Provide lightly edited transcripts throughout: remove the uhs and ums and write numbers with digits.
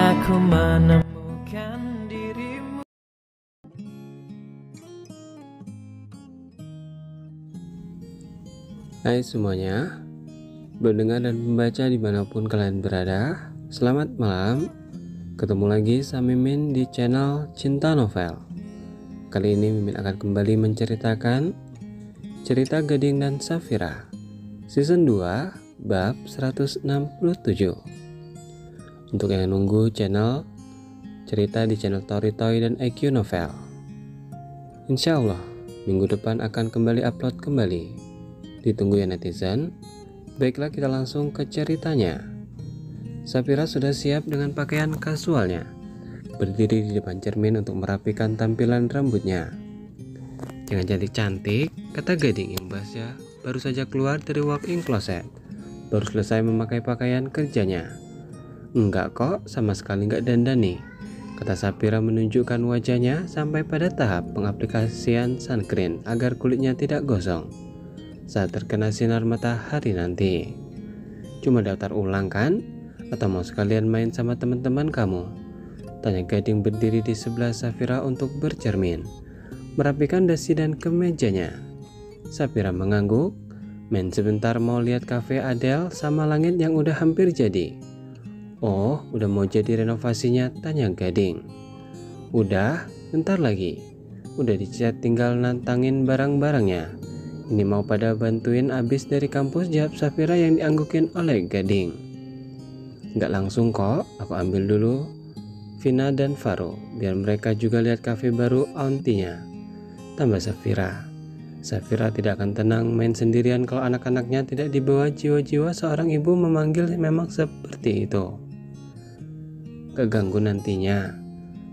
aku menemukan dirimu. Hai semuanya, pendengar dan pembaca dimanapun kalian berada, selamat malam. Ketemu lagi sama Mimin di channel Cinta Novel. Kali ini Mimin akan kembali menceritakan cerita Gading dan Safira Season 2 Bab 167. Untuk yang nunggu channel cerita di channel Toritoy dan IQ Novel, insya Allah minggu depan akan kembali upload kembali. Ditunggu ya netizen. Baiklah, kita langsung ke ceritanya. Safira sudah siap dengan pakaian kasualnya, berdiri di depan cermin untuk merapikan tampilan rambutnya. Jangan cantik-cantik, kata Gading imbasnya baru saja keluar dari walk-in closet. Baru selesai memakai pakaian kerjanya. Enggak kok, sama sekali enggak dandan nih, kata Safira menunjukkan wajahnya sampai pada tahap pengaplikasian sunscreen agar kulitnya tidak gosong saat terkena sinar matahari nanti. Cuma daftar ulang kan? Atau mau sekalian main sama teman-teman kamu? Tanya Gading berdiri di sebelah Safira untuk bercermin, merapikan dasi dan kemejanya. Safira mengangguk. Main sebentar, mau lihat cafe Adele sama langit yang udah hampir jadi. Oh, udah mau jadi renovasinya? Tanya Gading. Udah, bentar lagi. Udah dicat, tinggal nantangin barang-barangnya. Ini mau pada bantuin abis dari kampus, jawab Safira yang dianggukin oleh Gading. Nggak langsung kok, aku ambil dulu Vina dan Faro, biar mereka juga lihat cafe baru auntinya, tambah Safira. Safira tidak akan tenang main sendirian kalau anak-anaknya tidak dibawa. Jiwa-jiwa seorang ibu memanggil memang seperti itu. Keganggu nantinya,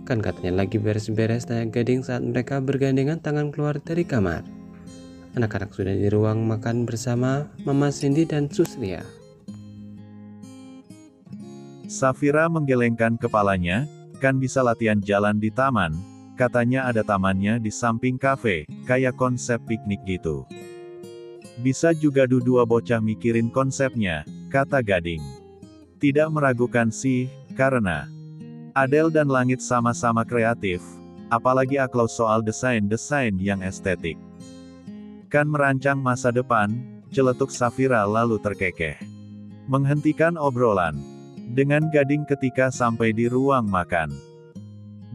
kan katanya lagi beres-beres, tanya Gading saat mereka bergandengan tangan keluar dari kamar. Anak-anak sudah di ruang makan bersama Mama Cindy dan Susria. Safira menggelengkan kepalanya. Kan bisa latihan jalan di taman, katanya ada tamannya di samping kafe, kayak konsep piknik gitu. Bisa juga dua bocah mikirin konsepnya, kata Gading. Tidak meragukan sih, karena Adele dan Langit sama-sama kreatif, apalagi Aklau soal desain-desain yang estetik. Kan merancang masa depan, celetuk Safira lalu terkekeh. Menghentikan obrolan dengan Gading ketika sampai di ruang makan.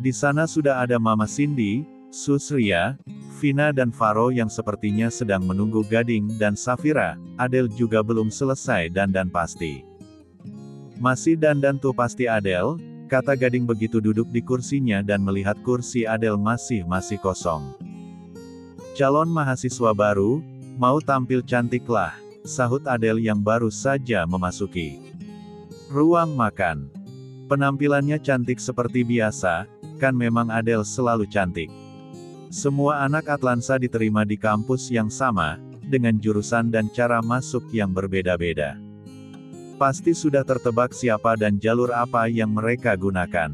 Di sana sudah ada Mama Cindy, Susria, Vina dan Faro yang sepertinya sedang menunggu Gading dan Safira. Adele juga belum selesai dandan pasti. Masih dandan tuh pasti Adele, kata Gading begitu duduk di kursinya dan melihat kursi Adele masih kosong. Calon mahasiswa baru, mau tampil cantik lah, sahut Adele yang baru saja memasuki ruang makan. Penampilannya cantik seperti biasa, kan memang Adele selalu cantik. Semua anak Atlansa diterima di kampus yang sama, dengan jurusan dan cara masuk yang berbeda-beda. Pasti sudah tertebak siapa dan jalur apa yang mereka gunakan.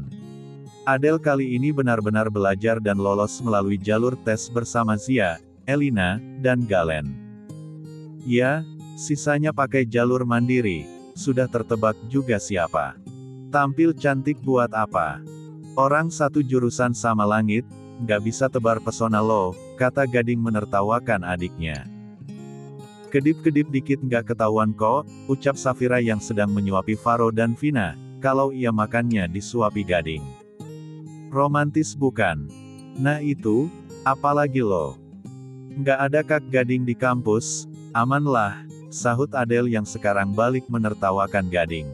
Adele kali ini benar-benar belajar dan lolos melalui jalur tes bersama Zia, Elina, dan Galen. Ya, sisanya pakai jalur mandiri. Sudah tertebak juga siapa. Tampil cantik buat apa? Orang satu jurusan sama Langit, nggak bisa tebar pesona lo, kata Gading menertawakan adiknya. Kedip-kedip dikit nggak ketahuan kok, ucap Safira yang sedang menyuapi Faro dan Vina, kalau ia makannya disuapi Gading. Romantis bukan? Nah itu, apalagi lo? Nggak ada Kak Gading di kampus, aman lah, sahut Adele yang sekarang balik menertawakan Gading.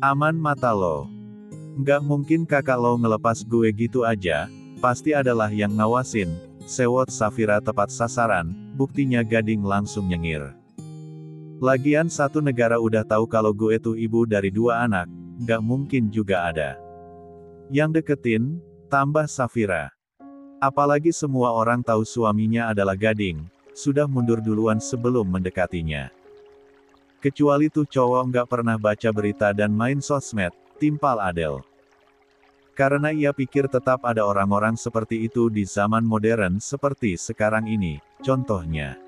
Aman mata lo. Nggak mungkin kakak lo ngelepas gue gitu aja, pasti adalah yang ngawasin, sewot Safira tepat sasaran, buktinya Gading langsung nyengir. Lagian satu negara udah tahu kalau gue tuh ibu dari 2 anak, nggak mungkin juga ada yang deketin, tambah Safira. Apalagi semua orang tahu suaminya adalah Gading, sudah mundur duluan sebelum mendekatinya. Kecuali tuh cowok nggak pernah baca berita dan main sosmed, timpal Adele. Karena ia pikir tetap ada orang-orang seperti itu di zaman modern seperti sekarang ini, contohnya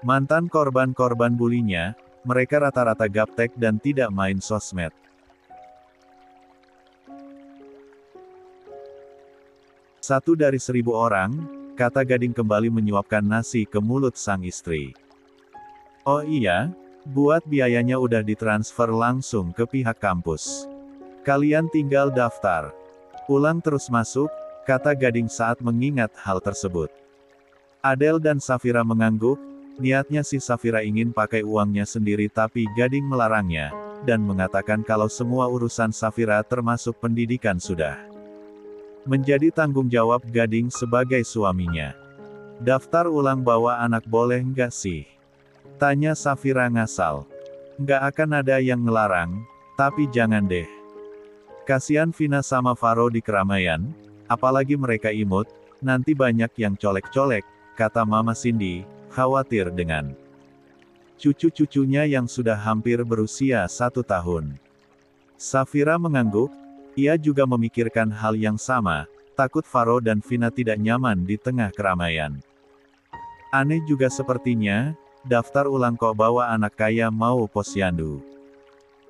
mantan korban-korban bulinya, mereka rata-rata gaptek dan tidak main sosmed. 1 dari 1000 orang, kata Gading kembali menyuapkan nasi ke mulut sang istri. Oh iya, buat biayanya udah ditransfer langsung ke pihak kampus. Kalian tinggal daftar. Ulang terus masuk, kata Gading saat mengingat hal tersebut. Adele dan Safira mengangguk, niatnya si Safira ingin pakai uangnya sendiri tapi Gading melarangnya, dan mengatakan kalau semua urusan Safira termasuk pendidikan sudah menjadi tanggung jawab Gading sebagai suaminya. Daftar ulang bawa anak boleh nggak sih? Tanya Safira ngasal. Nggak akan ada yang ngelarang, tapi jangan deh. Kasian Vina sama Faro di keramaian, apalagi mereka imut, nanti banyak yang colek-colek, kata Mama Cindy, khawatir dengan cucu-cucunya yang sudah hampir berusia 1 tahun. Safira mengangguk, ia juga memikirkan hal yang sama, takut Faro dan Vina tidak nyaman di tengah keramaian. Aneh juga sepertinya, daftar ulang kok bawa anak kaya mau posyandu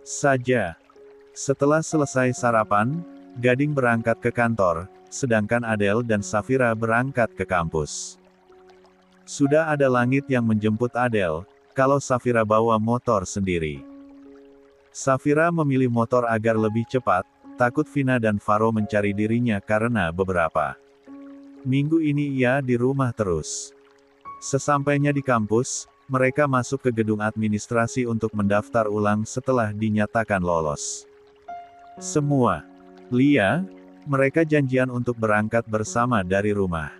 saja. Setelah selesai sarapan, Gading berangkat ke kantor, sedangkan Adele dan Safira berangkat ke kampus. Sudah ada Langit yang menjemput Adele, kalau Safira bawa motor sendiri. Safira memilih motor agar lebih cepat, takut Vina dan Faro mencari dirinya karena beberapa minggu ini ia di rumah terus. Sesampainya di kampus, mereka masuk ke gedung administrasi untuk mendaftar ulang setelah dinyatakan lolos semua. Lia, mereka janjian untuk berangkat bersama dari rumah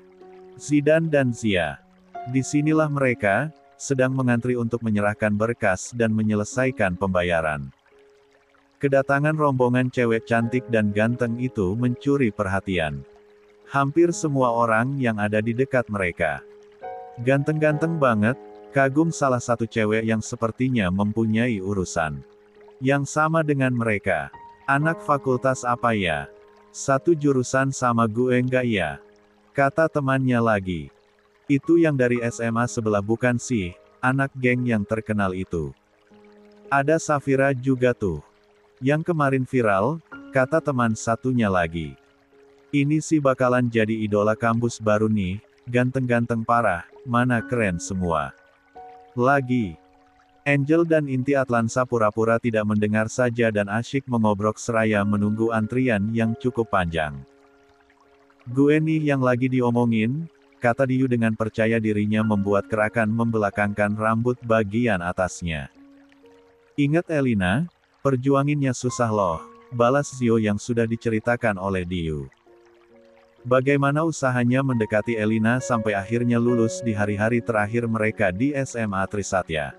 Zidan dan Zia. Disinilah mereka sedang mengantri untuk menyerahkan berkas dan menyelesaikan pembayaran. Kedatangan rombongan cewek cantik dan ganteng itu mencuri perhatian hampir semua orang yang ada di dekat mereka. Ganteng-ganteng banget, kagum salah satu cewek yang sepertinya mempunyai urusan yang sama dengan mereka. Anak fakultas apa ya? Satu jurusan sama gue enggak ya? Kata temannya lagi. Itu yang dari SMA sebelah bukan sih, anak geng yang terkenal itu. Ada Safira juga tuh. Yang kemarin viral, kata teman satunya lagi. Ini sih bakalan jadi idola kampus baru nih, ganteng-ganteng parah, mana keren semua. Lagi. Angel dan Inti Atlansa pura-pura tidak mendengar saja dan asyik mengobrol seraya menunggu antrian yang cukup panjang. Gue nih yang lagi diomongin, kata Diyu dengan percaya dirinya membuat Kerakan membelakangkan rambut bagian atasnya. Ingat Elina, perjuanginnya susah loh, balas Zio yang sudah diceritakan oleh Diyu. Bagaimana usahanya mendekati Elina sampai akhirnya lulus di hari-hari terakhir mereka di SMA Trisatya.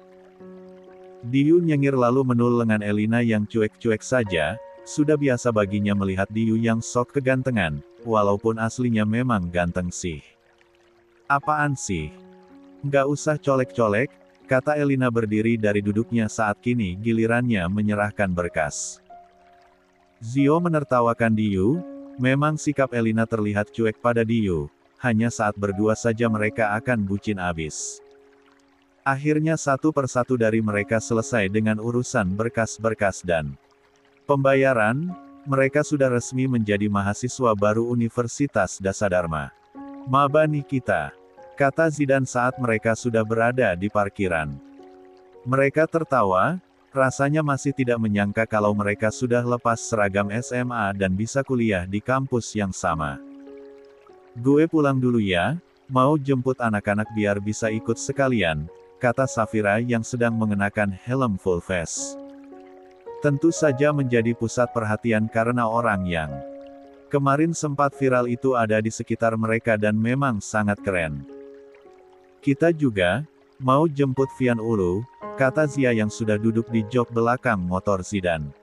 Diyu nyengir lalu menul lengan Elina yang cuek-cuek saja, sudah biasa baginya melihat Diyu yang sok kegantengan, walaupun aslinya memang ganteng sih. Apaan sih? Nggak usah colek-colek, kata Elina berdiri dari duduknya saat kini gilirannya menyerahkan berkas. Zio menertawakan Diyu, memang sikap Elina terlihat cuek pada Diyu, hanya saat berdua saja mereka akan bucin abis. Akhirnya satu persatu dari mereka selesai dengan urusan berkas-berkas dan pembayaran, mereka sudah resmi menjadi mahasiswa baru Universitas Dasadharma. Maba nih kita, kata Zidan saat mereka sudah berada di parkiran. Mereka tertawa, rasanya masih tidak menyangka kalau mereka sudah lepas seragam SMA dan bisa kuliah di kampus yang sama. Gue pulang dulu ya, mau jemput anak-anak biar bisa ikut sekalian, kata Safira yang sedang mengenakan helm full face. Tentu saja menjadi pusat perhatian karena orang yang kemarin sempat viral itu ada di sekitar mereka dan memang sangat keren. Kita juga mau jemput Vian Ulu, kata Zia yang sudah duduk di jok belakang motor Zidan.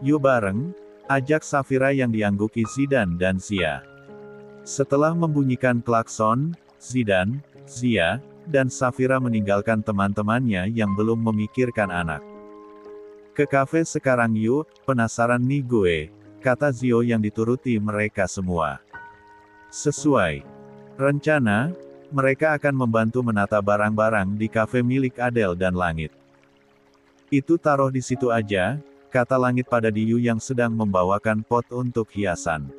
Yuk bareng, ajak Safira yang diangguki Zidan dan Zia. Setelah membunyikan klakson, Zidan, Zia, dan Safira meninggalkan teman-temannya yang belum memikirkan anak. Ke kafe sekarang yuk, penasaran nih gue, kata Zio yang dituruti mereka semua. Sesuai rencana, mereka akan membantu menata barang-barang di kafe milik Adele dan Langit. Itu taruh di situ aja, kata Langit pada Diyu yang sedang membawakan pot untuk hiasan.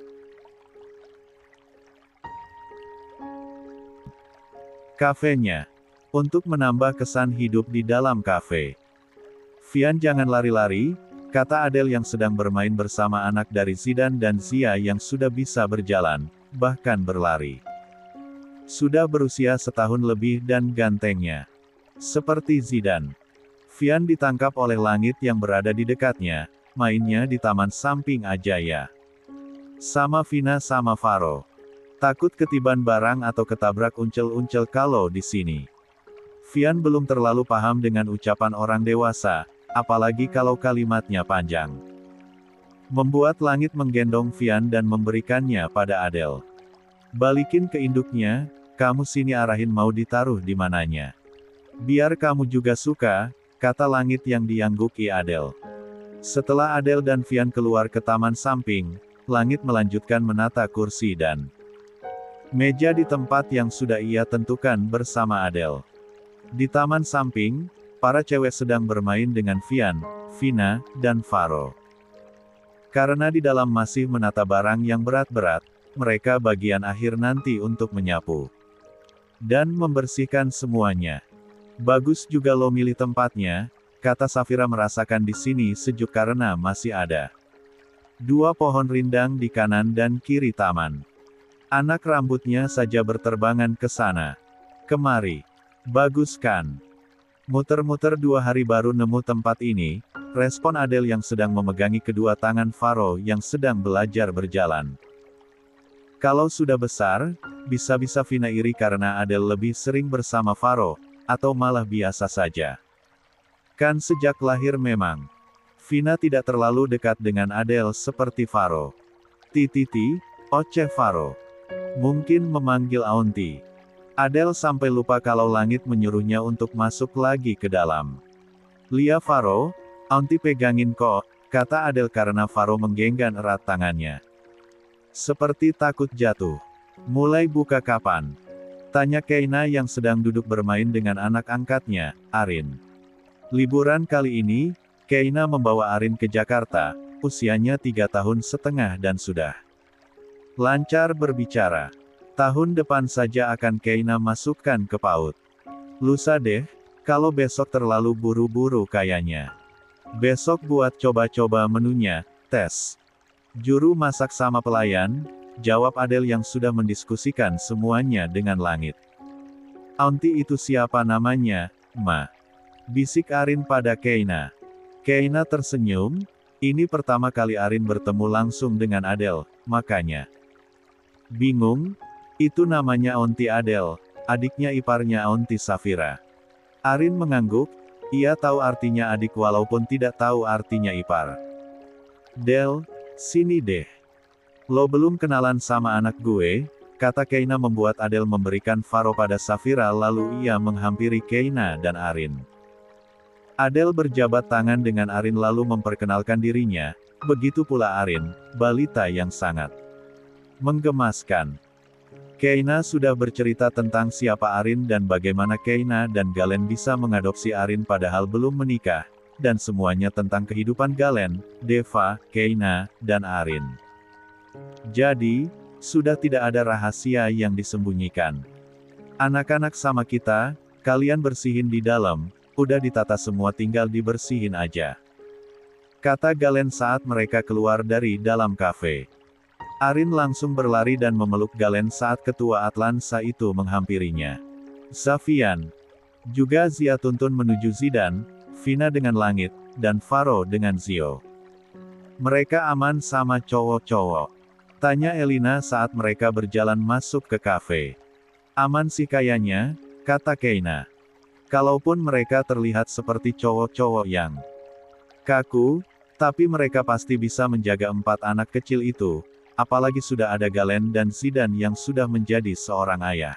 kafenya. Untuk menambah kesan hidup di dalam kafe. Vian, jangan lari-lari, kata Adele yang sedang bermain bersama anak dari Zidane dan Zia yang sudah bisa berjalan, bahkan berlari. Sudah berusia setahun lebih dan gantengnya. Seperti Zidane. Vian ditangkap oleh langit yang berada di dekatnya, mainnya di taman samping aja ya. Sama Vina sama Faro. Takut ketiban barang atau ketabrak uncel-uncel kalau di sini. Vian belum terlalu paham dengan ucapan orang dewasa, apalagi kalau kalimatnya panjang. Membuat langit menggendong Vian dan memberikannya pada Adele. Balikin ke induknya, kamu sini arahin mau ditaruh di mananya. Biar kamu juga suka, kata langit yang diangguki Adele. Setelah Adele dan Vian keluar ke taman samping, langit melanjutkan menata kursi dan meja di tempat yang sudah ia tentukan bersama Adele. Di taman samping, para cewek sedang bermain dengan Vian, Vina, dan Faro. Karena di dalam masih menata barang yang berat-berat, mereka bagian akhir nanti untuk menyapu dan membersihkan semuanya. Bagus juga lo milih tempatnya, kata Safira merasakan di sini sejuk karena masih ada 2 pohon rindang di kanan dan kiri taman. Anak rambutnya saja berterbangan ke sana kemari. Bagus kan? Muter-muter 2 hari baru nemu tempat ini, respon Adele yang sedang memegangi kedua tangan Faro yang sedang belajar berjalan. Kalau sudah besar, bisa-bisa Vina iri karena Adele lebih sering bersama Faro, atau malah biasa saja. Kan sejak lahir memang, Vina tidak terlalu dekat dengan Adele seperti Faro. Titi, oceh Faro. Mungkin memanggil Auntie. Adele sampai lupa kalau langit menyuruhnya untuk masuk lagi ke dalam. Lia Faro, Auntie pegangin kok, kata Adele karena Faro menggenggam erat tangannya. Seperti takut jatuh. Mulai buka kapan? Tanya Keina yang sedang duduk bermain dengan anak angkatnya, Arin. Liburan kali ini, Keina membawa Arin ke Jakarta, usianya 3,5 tahun dan sudah lancar berbicara. Tahun depan saja akan Keina masukkan ke PAUD. Lusa deh, kalau besok terlalu buru-buru kayaknya. Besok buat coba-coba menunya, tes. Juru masak sama pelayan, jawab Adele yang sudah mendiskusikan semuanya dengan langit. Auntie itu siapa namanya, Ma? Bisik Arin pada Keina. Keina tersenyum, ini pertama kali Arin bertemu langsung dengan Adele, makanya bingung. Itu namanya Auntie Adele, adiknya iparnya Auntie Safira. Arin mengangguk, ia tahu artinya adik walaupun tidak tahu artinya ipar. Del, sini deh. Lo belum kenalan sama anak gue, kata Keina membuat Adele memberikan Faro pada Safira lalu ia menghampiri Keina dan Arin. Adele berjabat tangan dengan Arin lalu memperkenalkan dirinya, begitu pula Arin, balita yang sangat menggemaskan. Keina sudah bercerita tentang siapa Arin dan bagaimana Keina dan Galen bisa mengadopsi Arin padahal belum menikah, dan semuanya tentang kehidupan Galen, Deva, Keina, dan Arin. Jadi, sudah tidak ada rahasia yang disembunyikan. Anak-anak sama kita, kalian bersihin di dalam, udah ditata semua tinggal dibersihin aja. Kata Galen saat mereka keluar dari dalam kafe. Arin langsung berlari dan memeluk Galen saat ketua Atlansa itu menghampirinya. Zavian. Juga Zia tuntun menuju Zidane, Vina dengan langit, dan Faro dengan Zio. Mereka aman sama cowok-cowok? Tanya Elina saat mereka berjalan masuk ke kafe. Aman sih kayaknya, kata Keina. Kalaupun mereka terlihat seperti cowok-cowok yang kaku, tapi mereka pasti bisa menjaga 4 anak kecil itu. Apalagi sudah ada Galen dan Zidane yang sudah menjadi seorang ayah.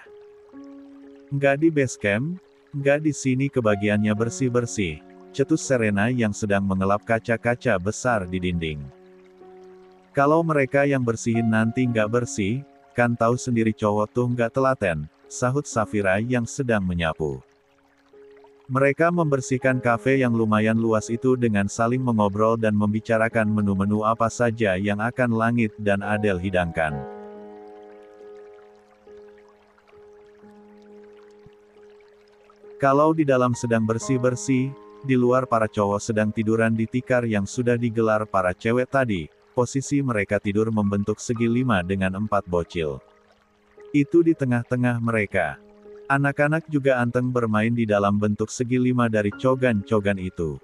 Nggak di base camp, nggak di sini kebagiannya bersih-bersih, cetus Serena yang sedang mengelap kaca-kaca besar di dinding. Kalau mereka yang bersihin nanti nggak bersih, kan tahu sendiri cowok tuh nggak telaten, sahut Safira yang sedang menyapu. Mereka membersihkan kafe yang lumayan luas itu dengan saling mengobrol dan membicarakan menu-menu apa saja yang akan Langit dan Adele hidangkan. Kalau di dalam sedang bersih-bersih, di luar para cowok sedang tiduran di tikar yang sudah digelar para cewek tadi, posisi mereka tidur membentuk segi 5 dengan 4 bocil. Itu di tengah-tengah mereka. Anak-anak juga anteng bermain di dalam bentuk segi 5 dari cogan-cogan itu.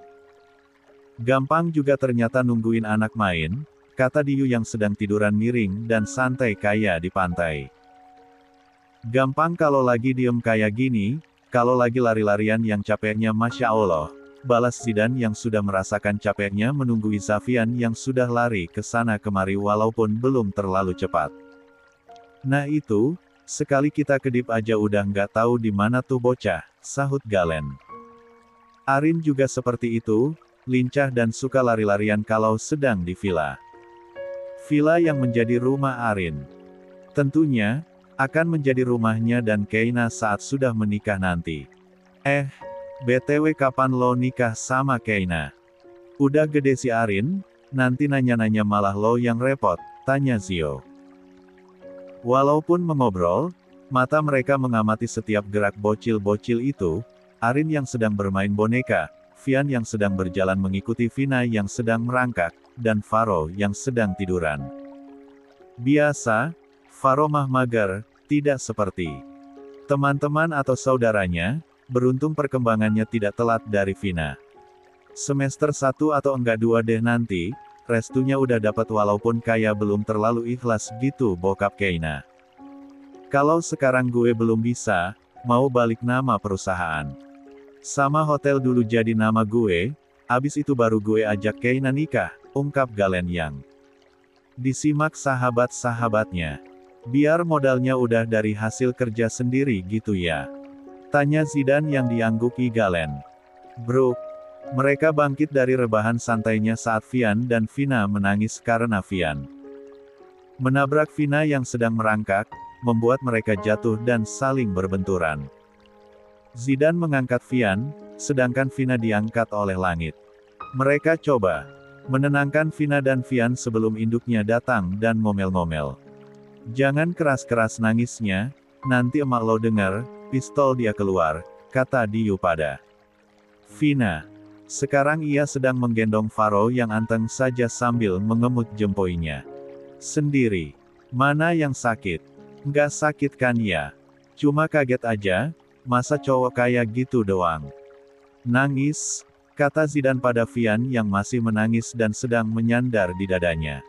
Gampang juga ternyata nungguin anak main, kata Diyu yang sedang tiduran miring dan santai kayak di pantai. Gampang kalau lagi diem kayak gini, kalau lagi lari-larian yang capeknya Masya Allah, balas Zidan yang sudah merasakan capeknya menunggu Zafian yang sudah lari ke sana kemari walaupun belum terlalu cepat. Nah itu, sekali kita kedip aja udah nggak tahu di mana tuh bocah, sahut Galen. Arin juga seperti itu, lincah dan suka lari-larian kalau sedang di villa. Villa yang menjadi rumah Arin. Tentunya, akan menjadi rumahnya dan Keina saat sudah menikah nanti. BTW kapan lo nikah sama Keina? Udah gede si Arin, nanti nanya-nanya malah lo yang repot, tanya Zio. Walaupun mengobrol, mata mereka mengamati setiap gerak bocil-bocil itu, Arin yang sedang bermain boneka, Vian yang sedang berjalan mengikuti Vina yang sedang merangkak, dan Faro yang sedang tiduran. Biasa, Faro mah mager, tidak seperti teman-teman atau saudaranya, beruntung perkembangannya tidak telat dari Vina. Semester 1 atau enggak 2 deh nanti, restunya udah dapat walaupun kayak belum terlalu ikhlas gitu bokap Keina. Kalau sekarang gue belum bisa, mau balik nama perusahaan. Sama hotel dulu jadi nama gue, abis itu baru gue ajak Keina nikah, ungkap Galen yang disimak sahabat-sahabatnya. Biar modalnya udah dari hasil kerja sendiri gitu ya. Tanya Zidan yang diangguki Galen. Bro, mereka bangkit dari rebahan santainya saat Vian dan Vina menangis karena Vian menabrak Vina yang sedang merangkak, membuat mereka jatuh dan saling berbenturan. Zidan mengangkat Vian, sedangkan Vina diangkat oleh langit. Mereka coba menenangkan Vina dan Vian sebelum induknya datang dan ngomel-ngomel. Jangan keras-keras nangisnya, nanti emak lo denger, pistol dia keluar, kata Diyu pada Vina. Sekarang ia sedang menggendong Faro yang anteng saja sambil mengemut jempoinya sendiri. Mana yang sakit? Nggak sakit kan ya? Cuma kaget aja, masa cowok kayak gitu doang. Nangis, kata Zidan pada Vian yang masih menangis dan sedang menyandar di dadanya.